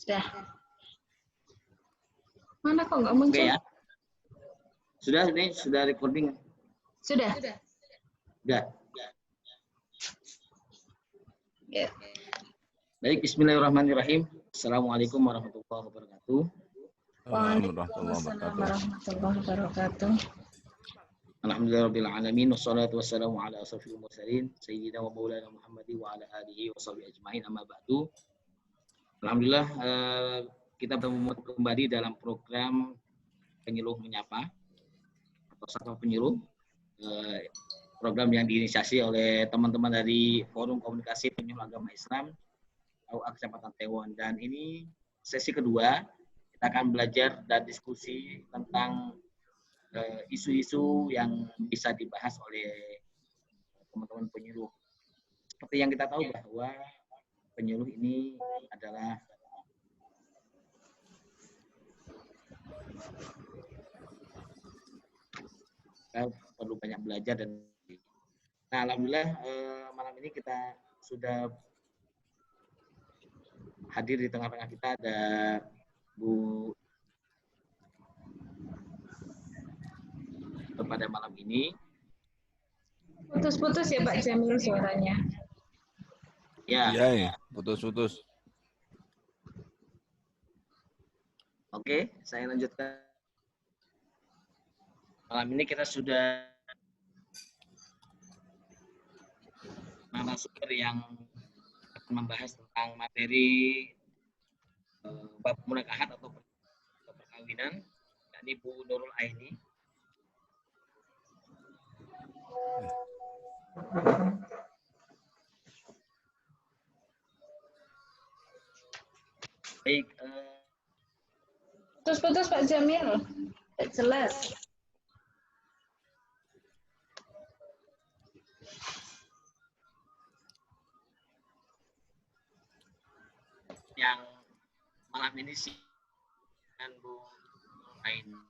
Sudah. Mana kok nggak muncul? Oke ya. Sudah, ini sudah recording. Sudah. Sudah. Ya. Baik, bismillahirrahmanirrahim. Assalamualaikum warahmatullahi wabarakatuh. Waalaikumsalam warahmatullahi wabarakatuh. Alhamdulillahirabbil alamin wassalatu wassalamu ala asrofil mursalin sayyidina wa maulana Muhammadi wa ala alihi wa sahbihi ajmain amma ba'du. Alhamdulillah kita bertemu kembali dalam program Penyuluh Menyapa atau Sapa Penyuluh, program yang diinisiasi oleh teman-teman dari Forum Komunikasi Penyuluh Agama Islam AUA Kecamatan Tewon, dan ini sesi kedua. Kita akan belajar dan diskusi tentang isu-isu yang bisa dibahas oleh teman-teman penyuluh. Seperti yang kita tahu bahwa penyuluh ini adalah kita perlu banyak belajar dan alhamdulillah malam ini kita sudah hadir di tengah-tengah kita ada Bu pada malam ini. Putus-putus ya Pak Jamil suaranya. Ya. Iya, putus-putus. Oke, saya lanjutkan. Malam ini kita sudah narasumber yang akan membahas tentang materi bab munakahat atau perkawinan, yakni Bu Nurul Aini. Baik, Putus-putus Pak Jamil. Tidak jelas. yang malam ini sih dengan Bu Nurul Aini.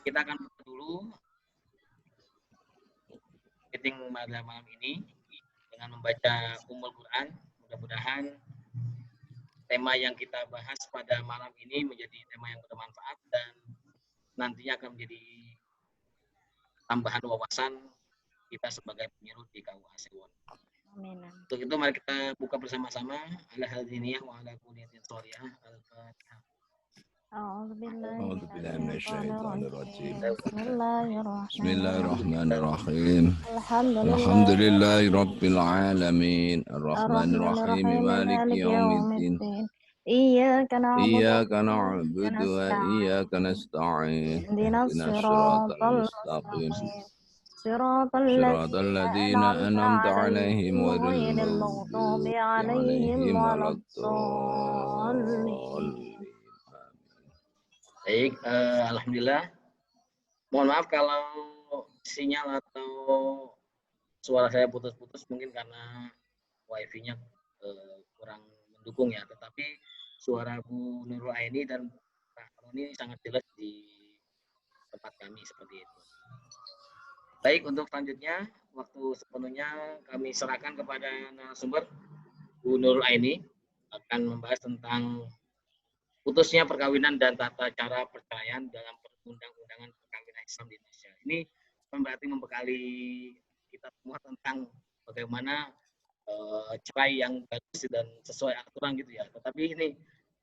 Kita akan buka dulu meeting pada malam ini dengan membaca Ummul Quran. Mudah-mudahan tema yang kita bahas pada malam ini menjadi tema yang bermanfaat dan nantinya akan menjadi tambahan wawasan kita sebagai penyuluh di KUA Sewon. Amin. Untuk itu mari kita buka bersama-sama ala hadziniyah wa ala kulliyatin sholihah al-Fatihah. Bismillahirrahmanirrahim. Alhamdulillahi rabbil alamin. Arrahmanirrahim. Maliki yaumiddin. Iyyaka na'budu wa iyyaka nasta'in. Ihdinas siratal mustaqim. Siratal ladzina an'amta 'alaihim ghairil maghdubi 'alaihim waladdallin. Baik, alhamdulillah. Mohon maaf kalau sinyal atau suara saya putus-putus, mungkin karena wifi-nya kurang mendukung ya. Tetapi suara Bu Nurul Aini dan Pak Roni sangat jelas di tempat kami seperti itu. Baik, untuk selanjutnya waktu sepenuhnya kami serahkan kepada narasumber Bu Nurul Aini akan membahas tentang putusnya perkawinan dan tata cara perceraian dalam perundang-undangan perkawinan Islam di Indonesia. Ini berarti membekali kita semua tentang bagaimana cerai yang bagus dan sesuai aturan gitu ya. Tetapi ini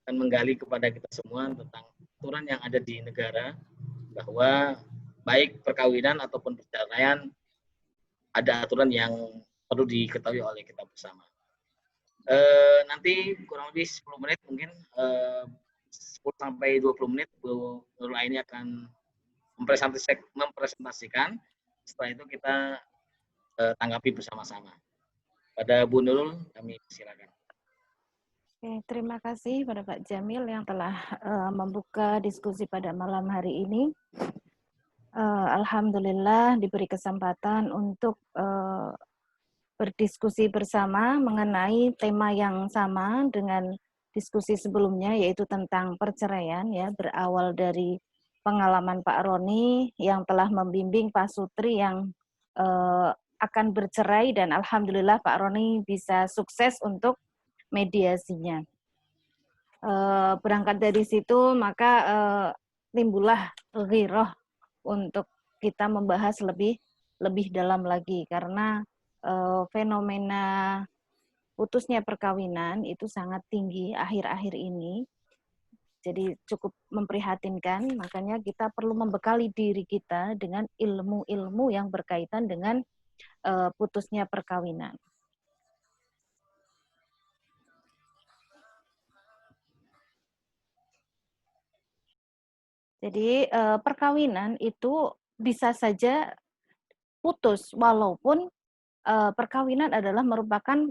akan menggali kepada kita semua tentang aturan yang ada di negara, bahwa baik perkawinan ataupun perceraian ada aturan yang perlu diketahui oleh kita bersama. Nanti kurang lebih 10 menit mungkin 10 sampai 20 menit Bu Nurul Aini akan mempresentasikan. Setelah itu kita tanggapi bersama-sama. Pada Bu Nurul kami silakan. Oke, terima kasih pada Pak Jamil yang telah membuka diskusi pada malam hari ini. Alhamdulillah diberi kesempatan untuk berdiskusi bersama mengenai tema yang sama dengan diskusi sebelumnya, yaitu tentang perceraian, ya, berawal dari pengalaman Pak Roni yang telah membimbing Pak Sutri yang akan bercerai, dan alhamdulillah Pak Roni bisa sukses untuk mediasinya. Berangkat dari situ maka timbullah ghirah untuk kita membahas lebih dalam lagi, karena fenomena putusnya perkawinan itu sangat tinggi akhir-akhir ini. Jadi cukup memprihatinkan, makanya kita perlu membekali diri kita dengan ilmu-ilmu yang berkaitan dengan putusnya perkawinan. Jadi perkawinan itu bisa saja putus, walaupun perkawinan adalah merupakan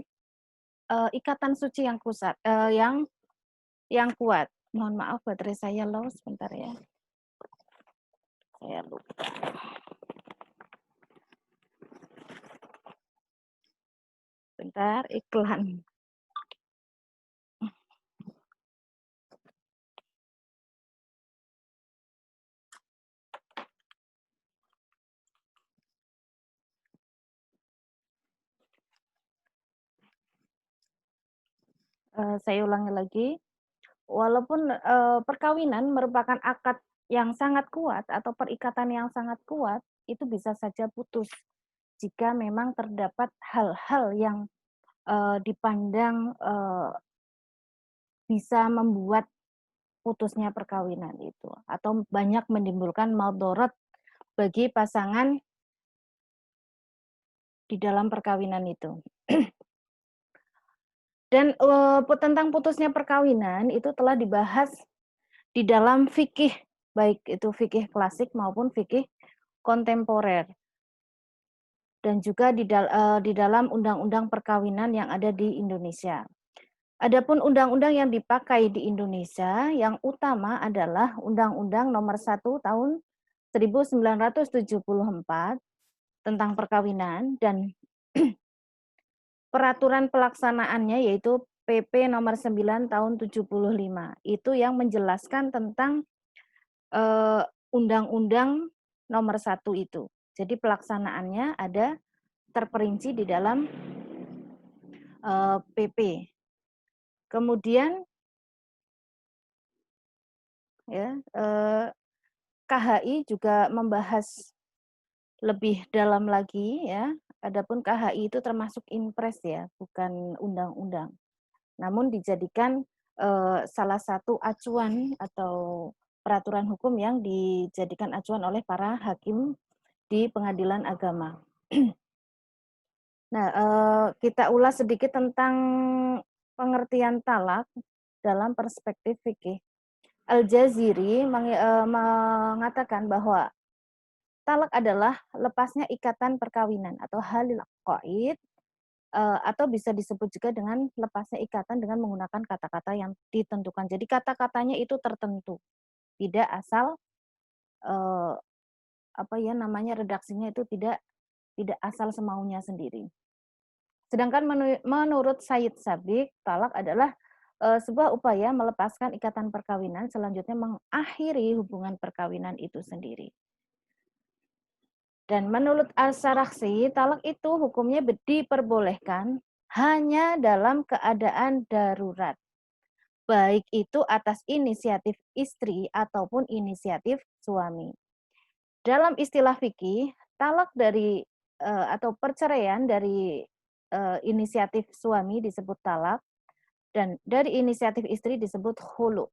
ikatan suci yang kuat. Mohon maaf, baterai saya low, sebentar ya. Saya lupa. Bentar, iklan. Saya ulangi lagi. Walaupun perkawinan merupakan akad yang sangat kuat atau perikatan yang sangat kuat, itu bisa saja putus jika memang terdapat hal-hal yang dipandang bisa membuat putusnya perkawinan itu, atau banyak menimbulkan madarat bagi pasangan di dalam perkawinan itu. Dan tentang putusnya perkawinan itu telah dibahas di dalam fikih, baik itu fikih klasik maupun fikih kontemporer, dan juga di dalam undang-undang perkawinan yang ada di Indonesia. Adapun undang-undang yang dipakai di Indonesia yang utama adalah Undang-Undang Nomor 1 Tahun 1974 tentang perkawinan, dan peraturan pelaksanaannya yaitu PP Nomor 9 Tahun 75. Itu yang menjelaskan tentang Undang-Undang Nomor 1 itu. Jadi pelaksanaannya ada terperinci di dalam PP. Kemudian ya, KHI juga membahas lebih dalam lagi ya. Adapun KHI itu termasuk impres ya, bukan undang-undang. Namun dijadikan salah satu acuan atau peraturan hukum yang dijadikan acuan oleh para hakim di pengadilan agama. Nah, kita ulas sedikit tentang pengertian talak dalam perspektif fikih. Al-Jaziri mengatakan bahwa talak adalah lepasnya ikatan perkawinan atau halil qaid, atau bisa disebut juga dengan lepasnya ikatan dengan menggunakan kata-kata yang ditentukan. Jadi kata-katanya itu tertentu, tidak asal redaksinya itu tidak asal semaunya sendiri. Sedangkan menurut Sayyid Sabiq, talak adalah sebuah upaya melepaskan ikatan perkawinan, selanjutnya mengakhiri hubungan perkawinan itu sendiri. Dan menurut Al-Sarakhsi, talak itu hukumnya diperbolehkan hanya dalam keadaan darurat, baik itu atas inisiatif istri ataupun inisiatif suami. Dalam istilah fikih, talak dari atau perceraian dari inisiatif suami disebut talak, dan dari inisiatif istri disebut khulu.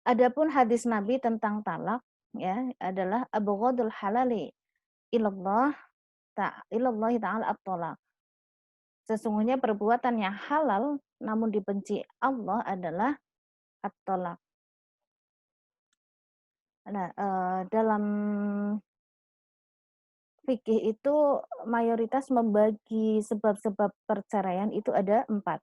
Adapun hadis Nabi tentang talak ya adalah abghadul halali ilallah ta'ala at-talaq. Sesungguhnya perbuatan yang halal namun dibenci Allah adalah at-talaq. Nah, dalam fikih itu mayoritas membagi sebab-sebab perceraian itu ada 4.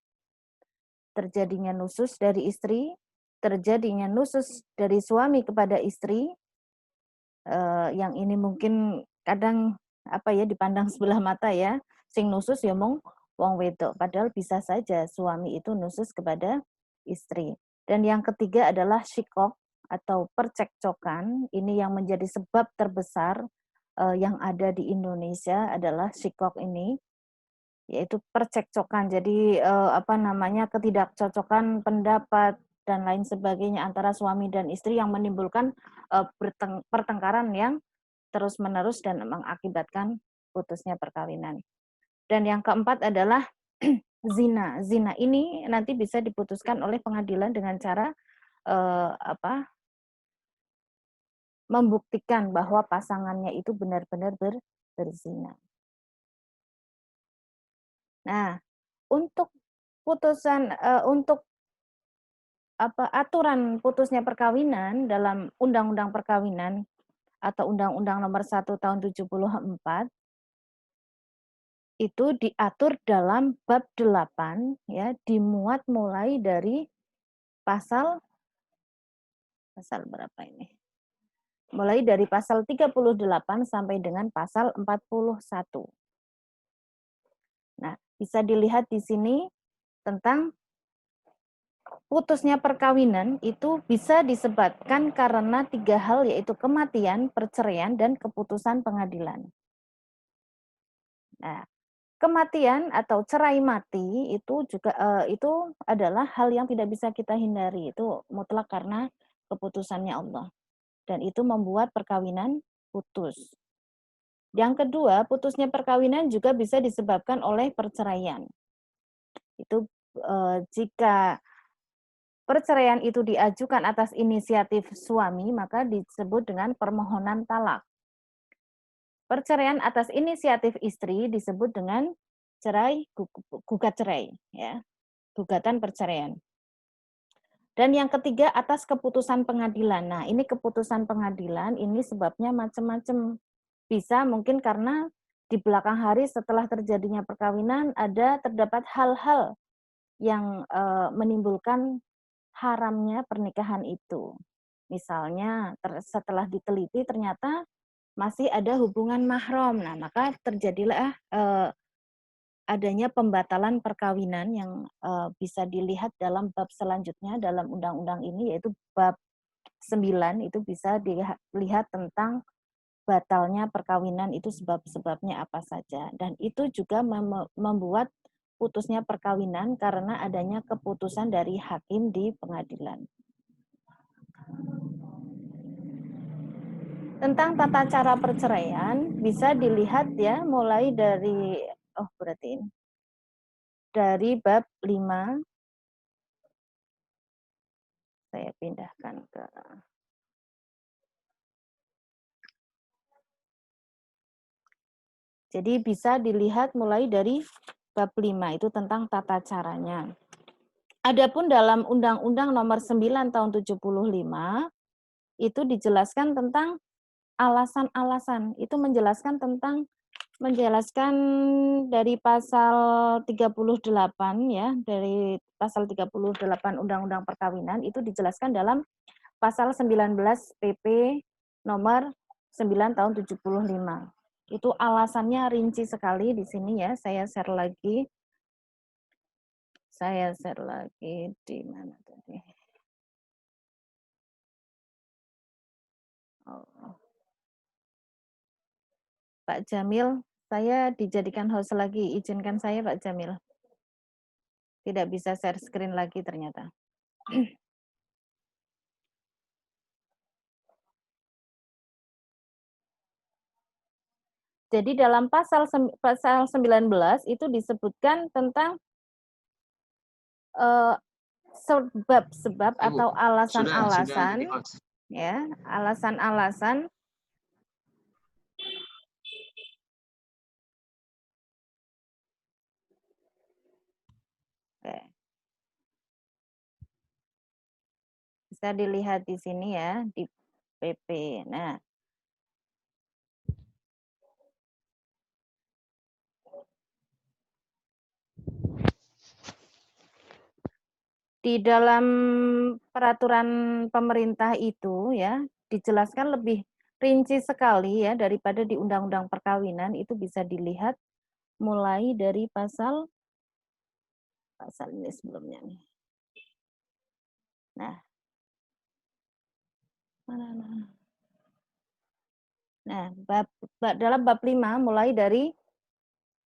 Terjadinya nusus dari istri, terjadinya nusus dari suami kepada istri, yang ini mungkin kadang dipandang sebelah mata ya, sing nusus ya mong wong wedok, padahal bisa saja suami itu nusus kepada istri. Dan yang ketiga adalah syikok atau percekcokan. Ini yang menjadi sebab terbesar yang ada di Indonesia adalah syikok ini. yaitu percekcokan. Jadi ketidakcocokan pendapat dan lain sebagainya antara suami dan istri yang menimbulkan pertengkaran yang terus-menerus dan mengakibatkan putusnya perkawinan. Dan yang keempat adalah zina. Zina ini nanti bisa diputuskan oleh pengadilan dengan cara membuktikan bahwa pasangannya itu benar-benar berzina. Nah, untuk aturan putusnya perkawinan dalam Undang-Undang Perkawinan atau Undang-Undang Nomor 1 Tahun 74 itu diatur dalam bab 8 ya, dimuat mulai dari pasal berapa ini? Mulai dari pasal 38 sampai dengan pasal 41. Nah, bisa dilihat di sini tentang putusnya perkawinan itu bisa disebabkan karena 3 hal, yaitu kematian, perceraian, dan keputusan pengadilan. Nah, kematian atau cerai mati itu juga itu adalah hal yang tidak bisa kita hindari, itu mutlak karena keputusannya Allah. Dan itu membuat perkawinan putus. Yang kedua, putusnya perkawinan juga bisa disebabkan oleh perceraian. Itu jika perceraian itu diajukan atas inisiatif suami, maka disebut dengan permohonan talak. Perceraian atas inisiatif istri disebut dengan gugat cerai, ya, gugatan perceraian. Dan yang ketiga, atas keputusan pengadilan. Nah, ini keputusan pengadilan, ini sebabnya macam-macam. Bisa mungkin karena di belakang hari setelah terjadinya perkawinan terdapat hal-hal yang menimbulkan haramnya pernikahan itu. Misalnya setelah diteliti ternyata masih ada hubungan mahram. Nah, maka terjadilah adanya pembatalan perkawinan yang bisa dilihat dalam bab selanjutnya dalam undang-undang ini, yaitu bab 9, itu bisa dilihat tentang batalnya perkawinan itu sebab-sebabnya apa saja. Dan itu juga membuat putusnya perkawinan karena adanya keputusan dari hakim di pengadilan. Tentang tata cara perceraian bisa dilihat ya mulai dari dari bab 5. Saya pindahkan ke Jadi bisa dilihat mulai dari bab 5 itu tentang tata caranya. Adapun dalam Undang-Undang Nomor 9 Tahun 75 itu dijelaskan tentang alasan-alasan. Itu menjelaskan dari pasal 38 ya, dari pasal 38 Undang-Undang Perkawinan itu dijelaskan dalam pasal 19 PP nomor 9 tahun 75. Itu alasannya rinci sekali di sini ya. Saya share lagi di mana tadi? Pak Jamil, saya dijadikan host lagi. Izinkan saya Pak Jamil. Tidak bisa share screen lagi ternyata. Jadi dalam pasal 19 itu disebutkan tentang sebab-sebab atau alasan-alasan, ya, alasan-alasan bisa dilihat di sini ya, di PP. Nah, di dalam peraturan pemerintah itu ya dijelaskan lebih rinci sekali ya daripada di Undang-Undang Perkawinan. Itu bisa dilihat mulai dari pasal ini sebelumnya nih. Nah, dalam bab 5 mulai dari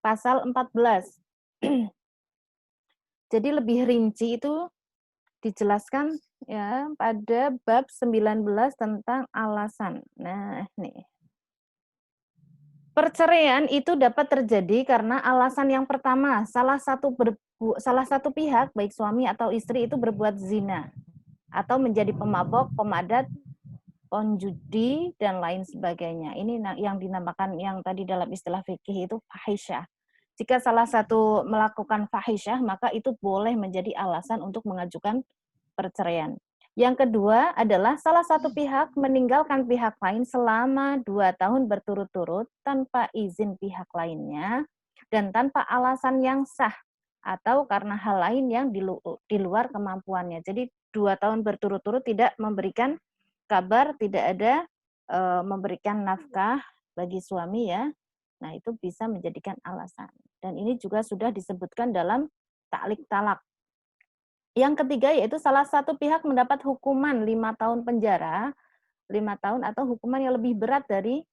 pasal 14 Jadi lebih rinci itu dijelaskan ya pada bab 19 tentang alasan. Nah, nih. Perceraian itu dapat terjadi karena alasan yang pertama, salah satu pihak baik suami atau istri itu berbuat zina atau menjadi pemabok, pemadat, penjudi dan lain sebagainya. Ini yang dinamakan yang tadi dalam istilah fikih itu fahisyah. Jika salah satu melakukan fahisyah, maka itu boleh menjadi alasan untuk mengajukan perceraian. Yang kedua adalah salah satu pihak meninggalkan pihak lain selama 2 tahun berturut-turut tanpa izin pihak lainnya dan tanpa alasan yang sah atau karena hal lain yang di luar kemampuannya. Jadi 2 tahun berturut-turut tidak memberikan kabar, tidak ada memberikan nafkah bagi suami ya. Nah, itu bisa menjadikan alasan. Dan ini juga sudah disebutkan dalam ta'liq talak. Yang ketiga yaitu salah satu pihak mendapat hukuman 5 tahun penjara, 5 tahun atau hukuman yang lebih berat dari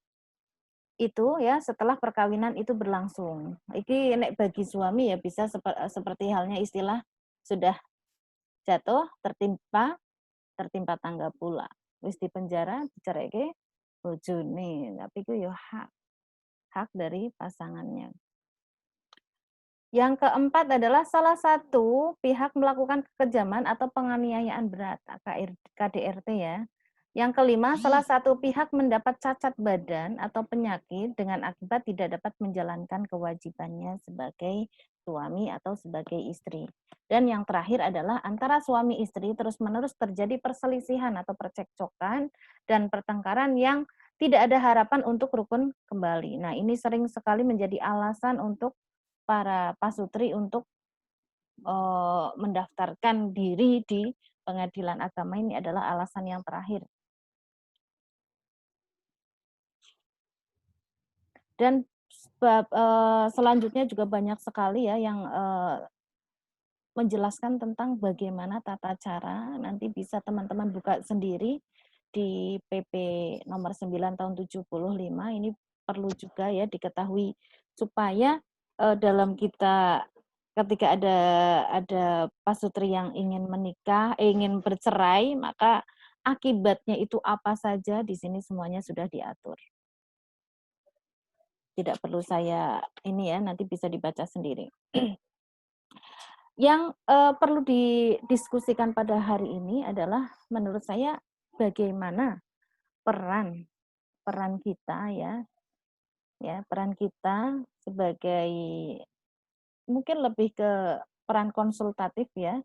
itu ya setelah perkawinan itu berlangsung. Ini nek bagi suami ya bisa seperti halnya istilah sudah jatuh tertimpa tangga pula. Wis di penjara dicereke bojone, tapi itu ya hak dari pasangannya. Yang keempat adalah salah satu pihak melakukan kekejaman atau penganiayaan berat, KDRT ya. Yang kelima, salah satu pihak mendapat cacat badan atau penyakit dengan akibat tidak dapat menjalankan kewajibannya sebagai suami atau sebagai istri. Dan yang terakhir adalah antara suami istri terus-menerus terjadi perselisihan atau percekcokan dan pertengkaran yang tidak ada harapan untuk rukun kembali. Nah, ini sering sekali menjadi alasan untuk para pasutri untuk mendaftarkan diri di pengadilan agama. Ini adalah alasan yang terakhir. Dan selanjutnya juga banyak sekali ya yang menjelaskan tentang bagaimana tata cara, nanti bisa teman-teman buka sendiri di PP nomor 9 tahun 75, ini perlu juga ya diketahui supaya dalam kita ketika ada pasutri yang ingin menikah, ingin bercerai, maka akibatnya itu apa saja di sini semuanya sudah diatur. Tidak perlu saya ini ya, nanti bisa dibaca sendiri. Yang perlu didiskusikan pada hari ini adalah menurut saya bagaimana peran kita ya peran kita sebagai mungkin lebih ke peran konsultatif ya,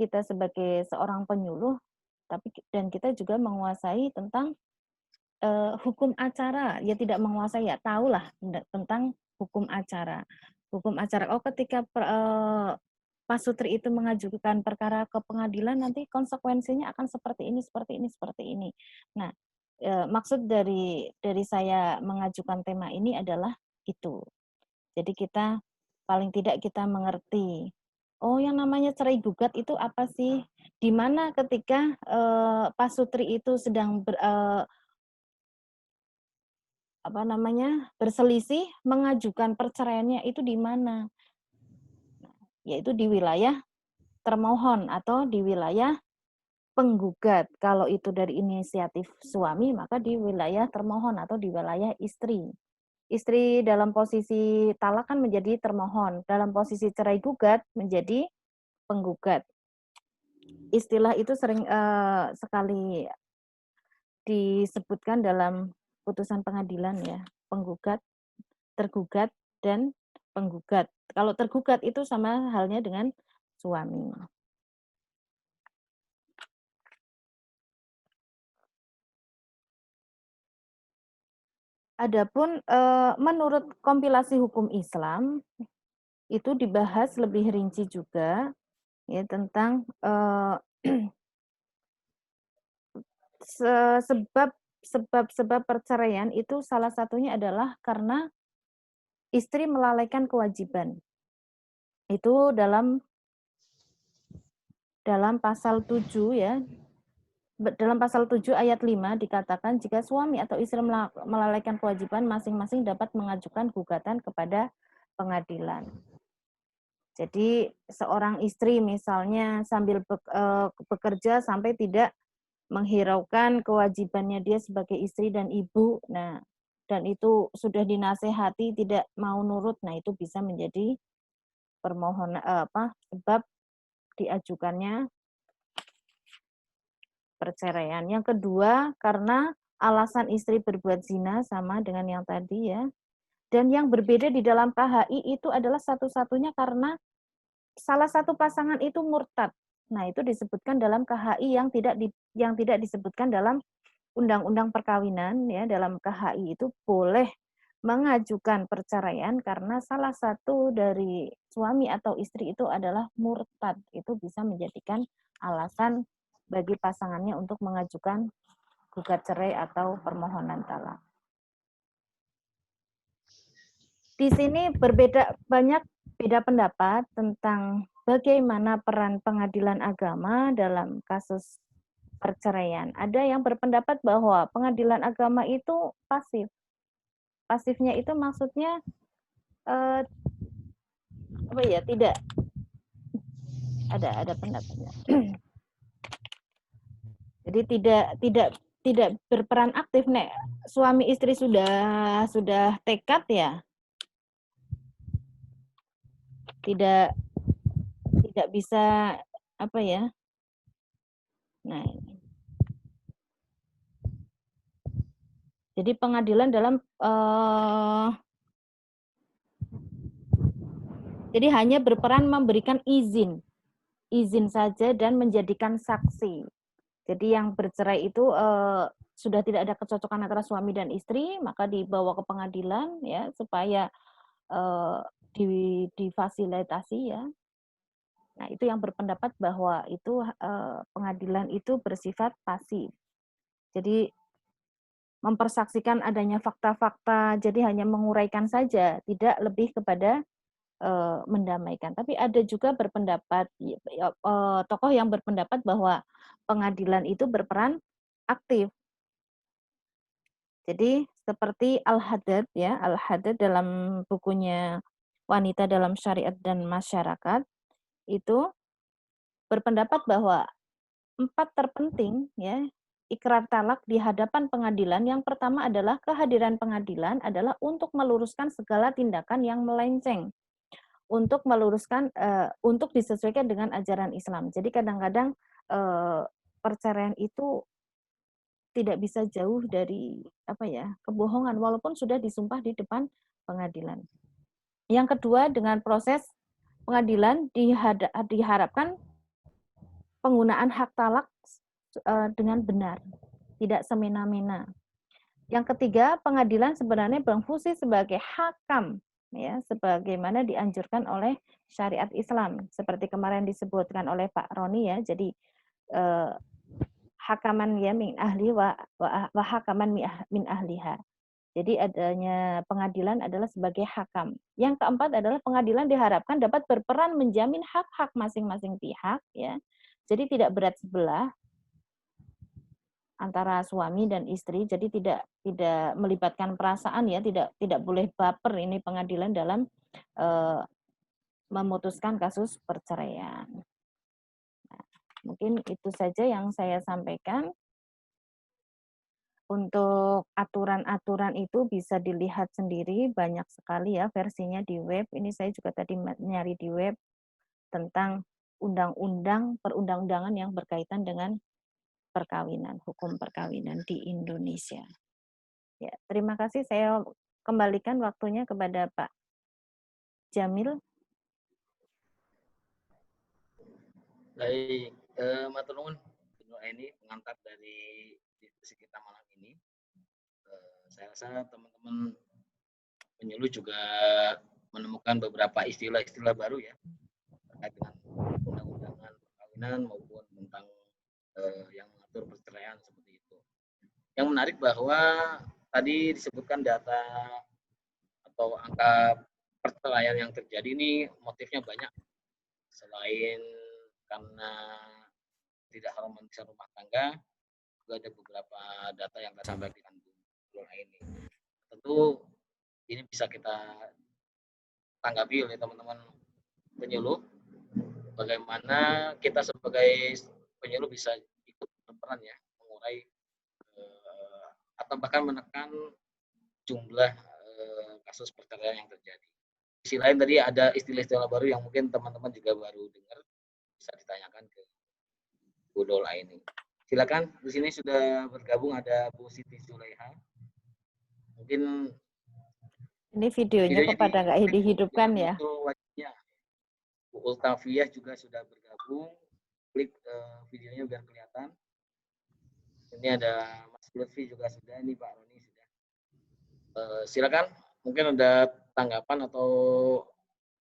kita sebagai seorang penyuluh, tapi dan kita juga menguasai tentang hukum acara, ya tidak menguasai ya tahulah tentang hukum acara. Hukum acara, ketika pasutri itu mengajukan perkara ke pengadilan, nanti konsekuensinya akan seperti ini, seperti ini, seperti ini. Nah, maksud dari saya mengajukan tema ini adalah itu. Jadi kita paling tidak kita mengerti, oh yang namanya cerai gugat itu apa sih? Di mana ketika pasutri itu sedang berselisih, mengajukan perceraiannya itu di mana? Yaitu di wilayah termohon atau di wilayah penggugat. Kalau itu dari inisiatif suami, maka di wilayah termohon atau di wilayah istri. Istri dalam posisi talak kan menjadi termohon, dalam posisi cerai gugat menjadi penggugat. Istilah itu sering sekali disebutkan dalam putusan pengadilan ya, penggugat, tergugat, dan penggugat. Kalau tergugat itu sama halnya dengan suami. Adapun menurut kompilasi hukum Islam itu dibahas lebih rinci juga ya tentang sebab perceraian itu salah satunya adalah karena istri melalaikan kewajiban. Itu dalam pasal 7 ya. Dalam pasal 7 ayat 5 dikatakan jika suami atau istri melalaikan kewajiban masing-masing dapat mengajukan gugatan kepada pengadilan. Jadi seorang istri misalnya sambil bekerja sampai tidak menghiraukan kewajibannya dia sebagai istri dan ibu. Nah, dan itu sudah dinasehati tidak mau nurut. Nah, itu bisa menjadi permohonan sebab diajukannya perceraian. Yang kedua, karena alasan istri berbuat zina sama dengan yang tadi ya. Dan yang berbeda di dalam KHI itu adalah satu-satunya karena salah satu pasangan itu murtad. Nah, itu disebutkan dalam KHI yang tidak disebutkan dalam undang-undang perkawinan ya. Dalam KHI itu boleh mengajukan perceraian karena salah satu dari suami atau istri itu adalah murtad. Itu bisa menjadikan alasan bagi pasangannya untuk mengajukan gugat cerai atau permohonan talak. Di sini banyak beda pendapat tentang bagaimana peran pengadilan agama dalam kasus perceraian. Ada yang berpendapat bahwa pengadilan agama itu pasif. Pasifnya itu maksudnya tidak ada pendapatnya. Jadi tidak berperan aktif nek suami istri sudah tekad ya. Tidak bisa Nah, jadi pengadilan dalam jadi hanya berperan memberikan izin saja dan menjadikan saksi. Jadi yang bercerai itu sudah tidak ada kecocokan antara suami dan istri, maka dibawa ke pengadilan ya supaya difasilitasi ya. Nah, itu yang berpendapat bahwa itu pengadilan itu bersifat pasif. Jadi mempersaksikan adanya fakta-fakta, jadi hanya menguraikan saja, tidak lebih kepada mendamaikan. Tapi ada juga berpendapat tokoh yang berpendapat bahwa pengadilan itu berperan aktif. Jadi seperti Al-Haddad ya, Al-Haddad dalam bukunya Wanita dalam Syariat dan Masyarakat itu berpendapat bahwa 4 terpenting ya ikrar talak di hadapan pengadilan. Yang pertama adalah kehadiran pengadilan adalah untuk meluruskan segala tindakan yang melenceng, untuk meluruskan untuk disesuaikan dengan ajaran Islam. Jadi kadang-kadang perceraian itu tidak bisa jauh dari kebohongan walaupun sudah disumpah di depan pengadilan. Yang kedua, dengan proses pengadilan diharapkan penggunaan hak talak dengan benar, tidak semena-mena. Yang ketiga, pengadilan sebenarnya berfungsi sebagai hakam ya, sebagaimana dianjurkan oleh syariat Islam. Seperti kemarin disebutkan oleh Pak Roni ya, jadi hakaman ya min ahli wa hakaman min ahliha. Jadi adanya pengadilan adalah sebagai hakam. Yang keempat adalah pengadilan diharapkan dapat berperan menjamin hak-hak masing-masing pihak ya. Jadi tidak berat sebelah antara suami dan istri. Jadi tidak melibatkan perasaan ya, tidak boleh baper ini pengadilan dalam memutuskan kasus perceraian. Nah, mungkin itu saja yang saya sampaikan. Untuk aturan-aturan itu bisa dilihat sendiri, banyak sekali ya versinya di web. Ini saya juga tadi nyari di web tentang undang-undang perundang-undangan yang berkaitan dengan perkawinan, hukum perkawinan di Indonesia. Ya, terima kasih. Saya kembalikan waktunya kepada Pak Jamil. Baik, matur nuwun ini pengantar dari diskusi kita malam ini. Saya rasa teman-teman penyuluh juga menemukan beberapa istilah-istilah baru ya terkait dengan undang-undangan perkawinan maupun tentang yang mengatur perceraian seperti itu. Yang menarik bahwa tadi disebutkan data atau angka perceraian yang terjadi ini motifnya banyak. Selain karena tidak harmonisasi rumah tangga, juga ada beberapa data yang saya sampaikan ini. Tentu ini bisa kita tanggapi oleh teman-teman penyuluh, bagaimana kita sebagai penyuluh bisa ikut berperan ya, mengurai atau bahkan menekan jumlah kasus perceraian yang terjadi. Di sisi lain tadi ada istilah-istilah baru yang mungkin teman-teman juga baru dengar, bisa ditanyakan ke Bu Dola ini. Silakan, di sini sudah bergabung ada Bu Siti Zulaiha. Mungkin ini videonya kepada nggak dihidupkan ya. Wajahnya. Bu Ultafiyah juga sudah bergabung. Klik videonya biar kelihatan. Ini ada Mas Lutfi juga sudah, ini Pak Roni sudah. Silakan, mungkin ada tanggapan atau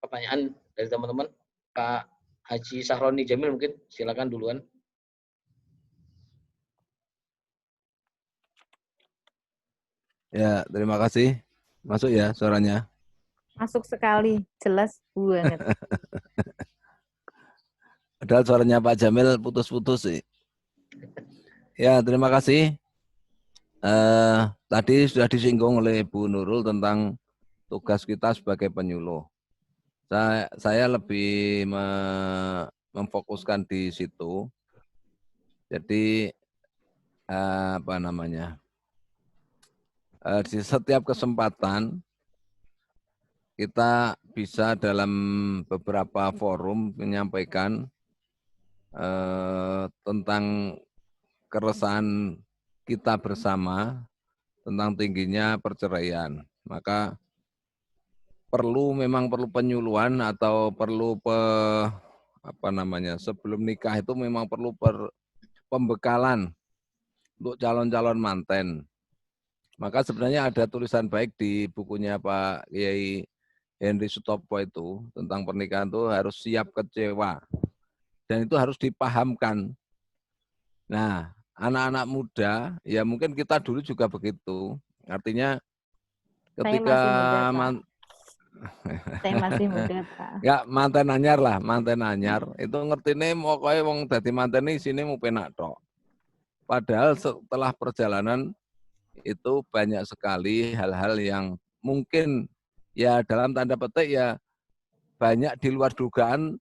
pertanyaan dari teman-teman. Pak Haji Sahroni Jamil mungkin, silakan duluan. Ya, terima kasih. Masuk ya suaranya. Masuk sekali, jelas banget. Padahal suaranya Pak Jamil putus-putus sih. Ya, terima kasih. Tadi sudah disinggung oleh Bu Nurul tentang tugas kita sebagai penyuluh. Saya lebih memfokuskan di situ. Jadi apa namanya? Di setiap kesempatan kita bisa dalam beberapa forum menyampaikan tentang keresahan kita bersama tentang tingginya perceraian. Maka memang perlu penyuluhan atau perlu sebelum nikah itu memang perlu pembekalan untuk calon-calon manten. Maka sebenarnya ada tulisan baik di bukunya Pak Kiai Henry Sutopo itu tentang pernikahan itu harus siap kecewa. Dan itu harus dipahamkan. Nah, anak-anak muda, ya mungkin kita dulu juga begitu. Artinya ketika saya masih muda, Pak. Ya, manten anyar lah, manten anyar. Itu ngertine pokoke wong dadi manten isine mau penak tok. Padahal setelah perjalanan itu banyak sekali hal-hal yang mungkin ya dalam tanda petik ya banyak di luar dugaan,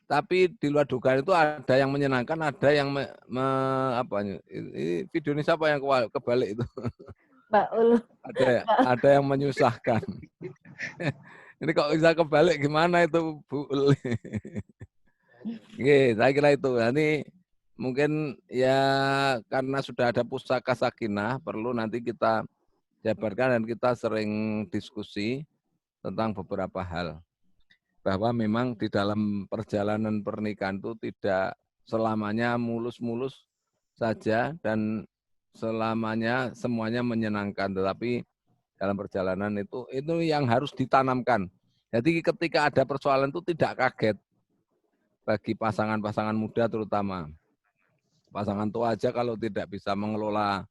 tapi di luar dugaan itu ada yang menyenangkan, ada yang ini video ini siapa yang kebalik itu? Mbak Ul. Ada yang menyusahkan. Ini kok bisa kebalik gimana itu Bu Ul? Oke, saya kira itu. Ini mungkin ya karena sudah ada pusaka sakinah, perlu nanti kita jabarkan dan kita sering diskusi tentang beberapa hal. Bahwa memang di dalam perjalanan pernikahan itu tidak selamanya mulus-mulus saja dan selamanya semuanya menyenangkan. Tetapi dalam perjalanan itu yang harus ditanamkan. Jadi ketika ada persoalan itu tidak kaget bagi pasangan-pasangan muda terutama. Pasangan tua aja kalau tidak bisa mengelola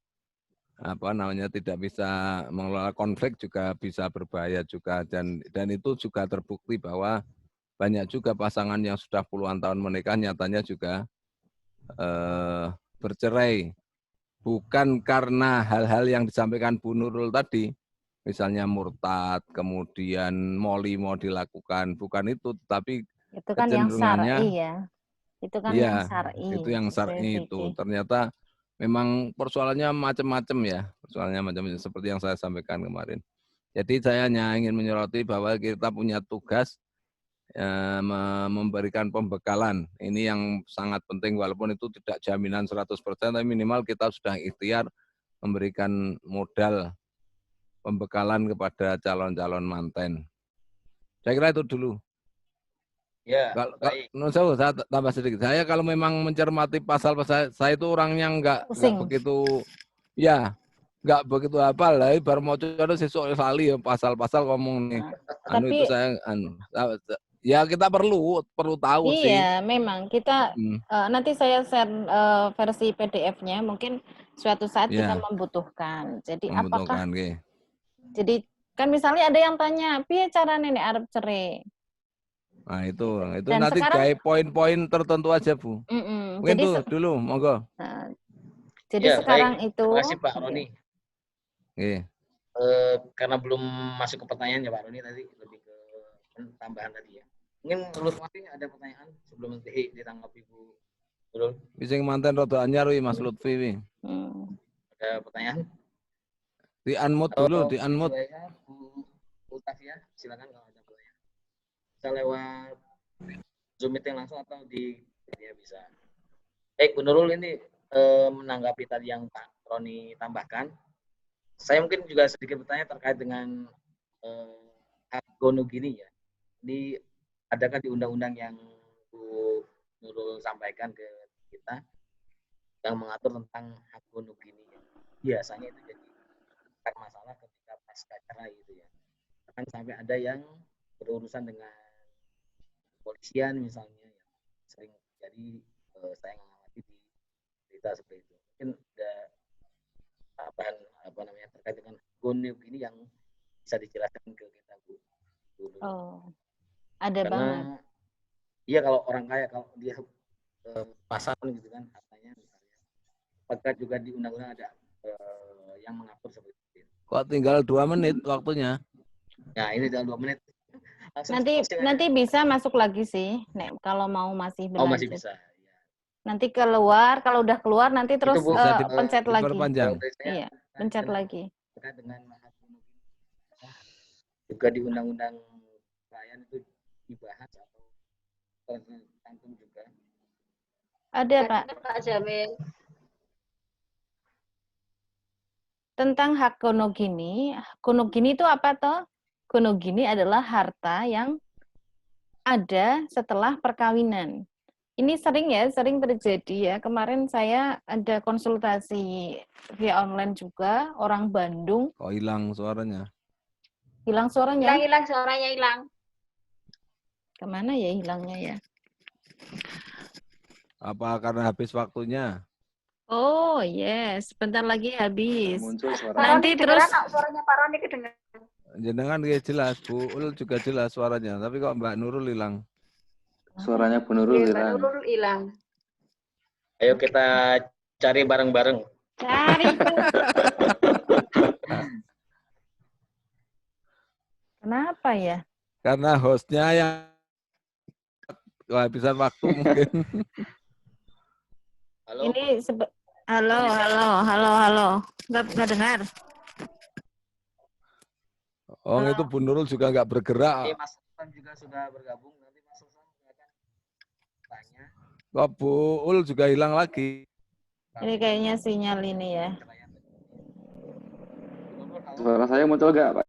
tidak bisa mengelola konflik juga bisa berbahaya juga dan itu juga terbukti bahwa banyak juga pasangan yang sudah puluhan tahun menikah nyatanya juga bercerai bukan karena hal-hal yang disampaikan Bu Nurul tadi, misalnya murtad, kemudian mau dilakukan, bukan itu, tapi itu kan yang syar'i ya. Itu kan yang syar'i. Itu yang syar'i itu. Ternyata memang persoalannya macam-macam ya. Persoalannya macam-macam seperti yang saya sampaikan kemarin. Jadi saya hanya ingin menyoroti bahwa kita punya tugas memberikan pembekalan. Ini yang sangat penting walaupun itu tidak jaminan 100%, tapi minimal kita sudah ikhtiar memberikan modal pembekalan kepada calon-calon manten. Saya kira itu dulu. Ya, kalau saya tambah sedikit. Saya kalau memang mencermati pasal-pasal, saya itu orangnya enggak begitu, ya enggak begitu hafal. Baru mau coba sesuk sali pasal-pasal ngomong nih. Tapi, itu saya ya kita perlu tahu sih. Iya, memang kita nanti saya share versi PDF-nya. Mungkin suatu saat kita membutuhkan. Jadi apakah? Jadi kan misalnya ada yang tanya, piye carane nek arep cerai? Nah itu dan nanti kayak poin-poin tertentu aja Bu. Mungkin jadi tuh dulu, monggo. Jadi ya, sekarang baik. Itu. Terima kasih Pak Roni. Karena belum masuk ke pertanyaan ya Pak Roni tadi lebih ke tambahan tadi ya. Mungkin Lutfi ada pertanyaan sebelum nanti ditanggapi Bu Nurul. Sing manten rada anyar wi Mas Lutfi wi. Ada pertanyaan? Di unmute dulu, di unmute. Bu Tafia, silakan kalau ada pertanyaan. Bisa lewat Zoom meeting langsung atau di ya bisa. Bu Nurul ini menanggapi tadi yang Pak Roni tambahkan. Saya mungkin juga sedikit bertanya terkait dengan hak gonogini ya. Ini adakah di undang-undang yang Bu Nurul sampaikan ke kita yang mengatur tentang hak gonogini ya? Biasanya itu jadi masalah ketika pasca cerai itu ya. Akan sampai ada yang berurusan dengan kepolisian misalnya yang sering terjadi, saya mengamati di berita seperti itu. Mungkin ada apa namanya terkait dengan gonogini yang bisa dijelaskan ke kita Bu. Oh, ada Karena, banget. iya kalau orang kaya kalau dia pasangan gitu kan katanya misalnya. Apakah juga di undang-undang ada yang mengatur seperti itu? Kok tinggal 2 menit waktunya? Nah ini dalam 2 menit. Langsung Nanti bisa masuk lagi sih, Nek, kalau mau masih Oh masih berlanjut. bisa. Ya. Nanti keluar, kalau udah keluar nanti terus Bu, pencet lagi. Diperpanjang. Iya, pencet lagi. Terkait dengan juga di undang-undang perayaan itu dibahas atau tercantum juga. Ada Pak. Pak Jamil. Tentang hak gonogini. Gonogini itu apa toh? Gonogini adalah harta yang ada setelah perkawinan. Ini sering terjadi ya. Kemarin saya ada konsultasi via online juga, orang Bandung. Kok hilang suaranya? Hilang suaranya? Hilang suaranya hilang. Kemana ya hilangnya ya? Apa karena habis waktunya? Oh yes, sebentar lagi habis. Muncul suara. Nanti terus Suaranya Pak Roni kedengaran. Jenengan ya jelas, Bu Ul juga jelas suaranya, tapi kok Mbak Nurul hilang? Suaranya Bu Nurul hilang. Nurul hilang. Ayo kita cari bareng-bareng. cari. Kenapa ya? Karena hostnya yang kehabisan waktu mungkin. Halo. Ini halo. Nggak dengar. Oh, itu Bu Nurul juga nggak bergerak. Ini Mas Sultan juga sudah bergabung. Nanti Mas Sultan akan tanya. Kok Bu Ul juga hilang lagi? Ini kayaknya sinyal ini ya. Suara saya muncul nggak, Pak?